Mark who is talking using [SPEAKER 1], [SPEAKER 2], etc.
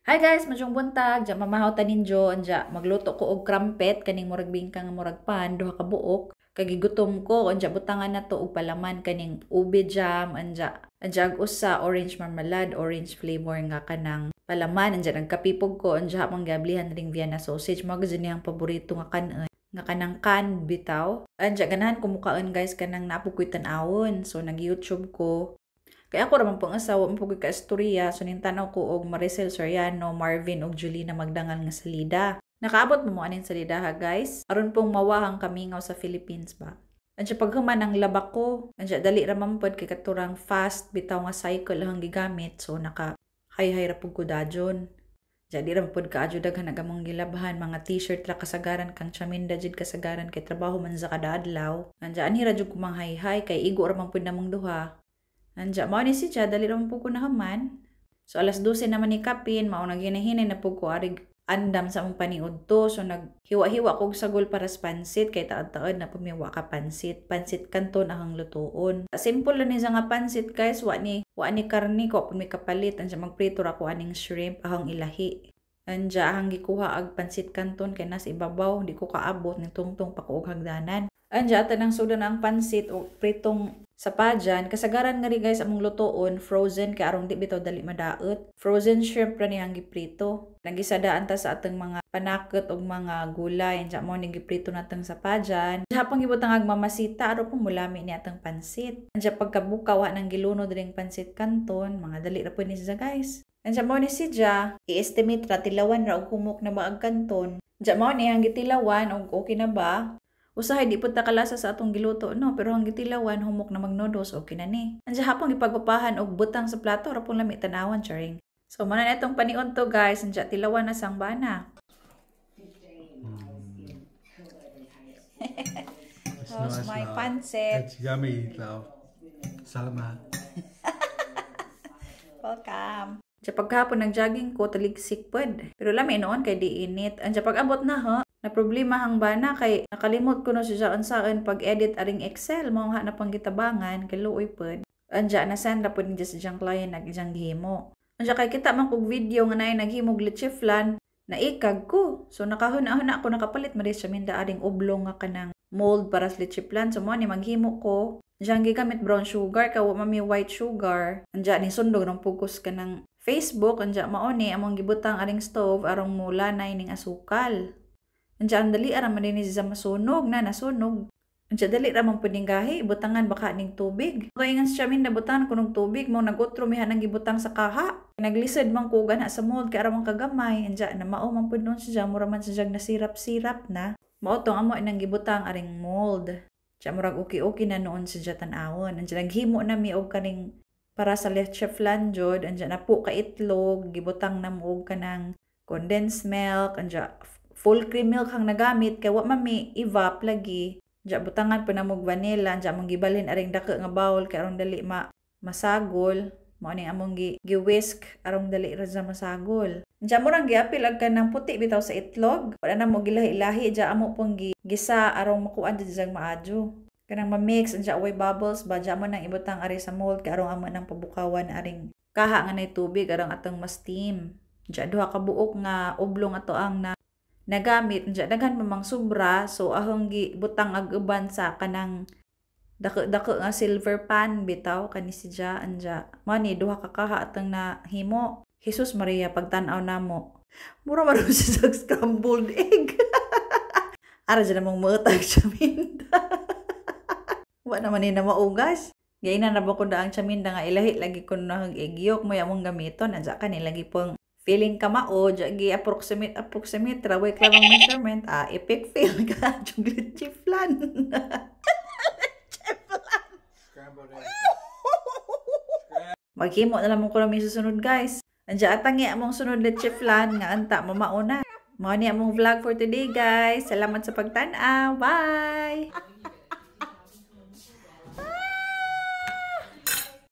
[SPEAKER 1] Hi guys, madyong buntag, dya mamahaw taninjo, anja magluto ko og crumpet kaning murag bingkang murag pan, duha ka buok. Kagigutom ko, anja butangan na to og palaman kaning ube jam, anja ag usa orange marmalade, orange flavor nga kanang palaman, anja nagkapipog ko, anja hapang gablihan ring Vienna sausage, mga niyang paborito nga kanon nga kanang kan bitaw. Anja ganahan ko mukaan guys kanang naapog ko'y tan-awon. So nag-YouTube ko. Kaya ako naman pong asawa mo pugay ka istorya, so nintanaw ko og Maricel Soriano, Marvin og Julina Magdangal nga salida. Nakaabot mo anin salida ha guys. Aron pong mawahang kamingaw sa Philippines ba. Andiya paghuman ang laba ko, andiya dali ra mampod kay katurang fast bitaw nga cycle ang gigamit, so naka hay-hay ra pug ko dajon. Jadi ra pud ka adyo daghan nagamong gilabhan mga t-shirt ra kasagaran kang chaminda jud kasagaran kay trabaho man sa kada adlaw. Andiya ani ra jud ko mang hay-hay kay igo ra man pud namong duha. Andiya, mao ni si Cha, dali naman po ko nahaman. So, alas 12 naman ni Kapin, mao naginahinay na po ko arig andam sa mong paniud to. So, naghiwa-hiwa kog sagol para sa pansit, kay taon-taon na pumiwa ka pansit. Pansit kanton ahang lutuon. Simple lang niya nga pansit, guys. Wa ni karni ko, pumi kapalit. Andiya, magprito ra ko aning shrimp, ahang ilahi. Andiya, ahang gikuha ag pansit kanton, kay nas ibabaw, di ko kaabot, ni tungtong pa ko og hagdanan. Andiya, tanang sudan ang pansit, o pritong sa pajan, kasagaran nga rin guys among lutoon, frozen kay arong di bitaw dali madaot. Frozen shrimp ra niyang giprito. Nagisadaan ta sa atong mga panakot og mga gulay, anja mo ni giprito natong sa pajan. Hapang gibutang ag mamasita aro pong mulami ni atong pansit. Anja pagkabuka wa nang gilunod ring pansit kanton, mga dali ra pud ni siya guys. Anja mo ni siya, i-estimate ra tilawan ra og humok na baag kanton. Anja mo ni ang gitilawan og okay na ba? Usahay di pud ta kalasa sa atong giluto no, pero ang gitilawan humok na magnodos okay na ni. Andiya hapong ipagupahan og butang sa plato ra pong lami tanawan charing. So man na itong panion to guys, andiya tilawan na sang bana. How's my pancit?
[SPEAKER 2] It's yummy though. Salamat.
[SPEAKER 1] Welcome. Sa paghapon nag-jogging ko, taligsik pod. Pero lami noon kay di init. Andiya pag-abot na ho, na problema hang bana kay nakalimot ko no siya unsaon pag-edit aring Excel mao nga na pang gitabangan kay luoy pod. Andiya na send ra pod ni sa jang client nag ijang gihimo. Andiya kay kita man kog video nga nay naghimog leche flan na ikag ko. So nakahuna-huna ako nakapalit man siya minda aring oblong nga kanang mold para sa leche flan. So mo ni maghimo ko. Andiya gigamit brown sugar kay wa mami white sugar. Andiya ni sundog ng focus ka ng Facebook. Andiya mao ni among gibutang aring stove arong mula na ning asukal. Andiya ang dali ara man din siya masunog na nasunog. Andiya dali ra man puding gahi butangan baka ning tubig. Kay ingan siya min nabutangan kunog tubig mo nagutro mihan ang gibutang sa kaha. Naglisod man ko gana sa mold kay ara man kagamay. Andiya na mao man pud nun siya mura man siya nasirap-sirap na. Mao tong amo nang gibutang aring mold. Andiya murag okay na noon siya tan-awon. Andiya naghimo na mi og kaning para sa leche flan jud. Andiya na po ka itlog gibutang na mo og kanang condensed milk. Andiya full cream milk ang nagamit kay wa mami evap lagi. Diya butangan pa na mog vanilla, diya mong gibalhin aring dako nga bowl kay arong dali masagol. Mao ni among gi-whisk arong dali ra sa masagol. Diya mo rang giapil ag kanang puti bitaw sa itlog. Wala na mo gilahi-lahi diya amo pong gisa arong makuan diya maadyo. Kanang ma-mix diya away bubbles ba diya mo nang ibutang ari sa mold kay arong amo nang pabukawan aring kaha nga nay tubig arong atong ma-steam. Diya duha ka buok nga oblong ato ang nagamit diya daghan mamang sobra, so ahong gibutang ag uban sa kanang dako nga silver pan bitaw kani siya anja mani duha ka kaha atong nahimo. Jesus Maria pagtan-aw namo mura man siya scrambled egg. Ara dyan namang mautag chaminda. Wa naman ni na maugas. Gainan na ba ko da ang chaminda nga ilahi lagi ko na egg yolk mo among gamiton anja kani lagi pong feeling ka mao, gi approximate raway klamang measurement, epic fail ka, chocolate chip flan. Maghimo na lang ko na may susunod guys. Andiya atangi among sunod leche flan nga anta mamauna. Mao ni among vlog for today guys. Salamat sa pagtan-aw. Bye!